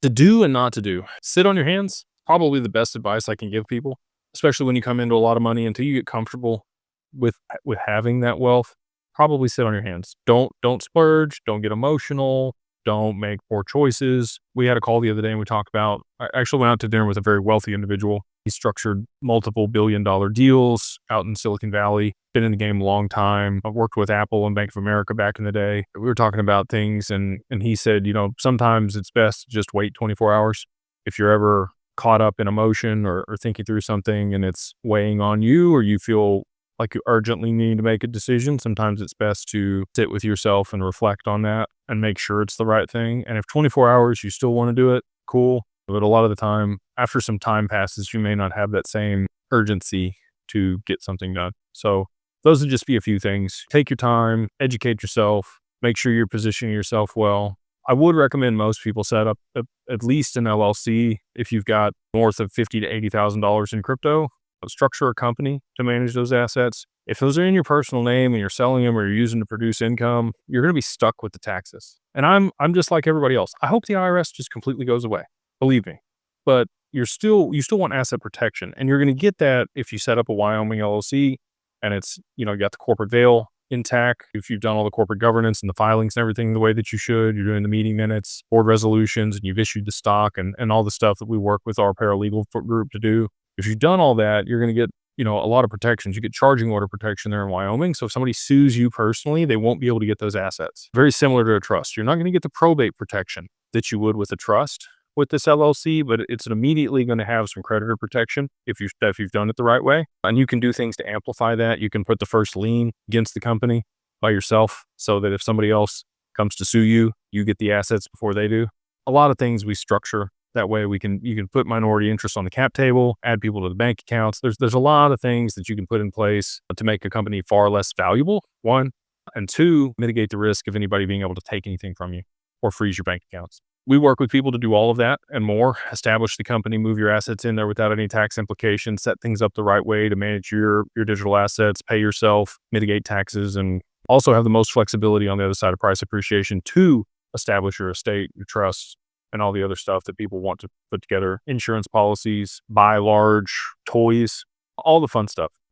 To do and not to do. Sit on your hands, probably the best advice I can give people, especially when you come into a lot of money until you get comfortable with having that wealth. Probably sit on your hands. Don't splurge, don't get emotional, don't make poor choices. We had a call the other day and we talked about I actually went out to dinner with a very wealthy individual. He structured multiple billion-dollar deals out in Silicon Valley, been in the game a long time. I've worked with Apple and Bank of America back in the day. We were talking about things and he said, sometimes it's best to just wait 24 hours. If you're ever caught up in emotion or thinking through something and it's weighing on you or you feel like you urgently need to make a decision, sometimes it's best to sit with yourself and reflect on that and make sure it's the right thing. And if 24 hours you still want to do it, cool. But a lot of the time, after some time passes, you may not have that same urgency to get something done. So those would just be a few things. Take your time, educate yourself, make sure you're positioning yourself well. I would recommend most people set up at least an LLC if you've got north of $50 to $80,000 in crypto. Structure a company to manage those assets. If those are in your personal name and you're selling them or you're using to produce income, you're going to be stuck with the taxes. And I'm just like everybody else. I hope the IRS just completely goes away. Believe me. But you still want asset protection, and you're going to get that if you set up a Wyoming LLC and it's you got the corporate veil intact. If you've done all the corporate governance and the filings and everything the way that you should, you're doing the meeting minutes, board resolutions, and you've issued the stock and all the stuff that we work with our paralegal group to do. If you've done all that, you're going to get, a lot of protections. You get charging order protection there in Wyoming. So if somebody sues you personally, they won't be able to get those assets. Very similar to a trust. You're not going to get the probate protection that you would with a trust with this LLC, but it's immediately going to have some creditor protection if you've done it the right way. And you can do things to amplify that. You can put the first lien against the company by yourself so that if somebody else comes to sue you, you get the assets before they do. A lot of things we structure that way. You can put minority interest on the cap table, add people to the bank accounts. There's a lot of things that you can put in place to make a company far less valuable, one, and two, mitigate the risk of anybody being able to take anything from you or freeze your bank accounts. We work with people to do all of that and more, establish the company, move your assets in there without any tax implications, set things up the right way to manage your digital assets, pay yourself, mitigate taxes, and also have the most flexibility on the other side of price appreciation to establish your estate, your trusts, and all the other stuff that people want to put together, insurance policies, buy large toys, all the fun stuff.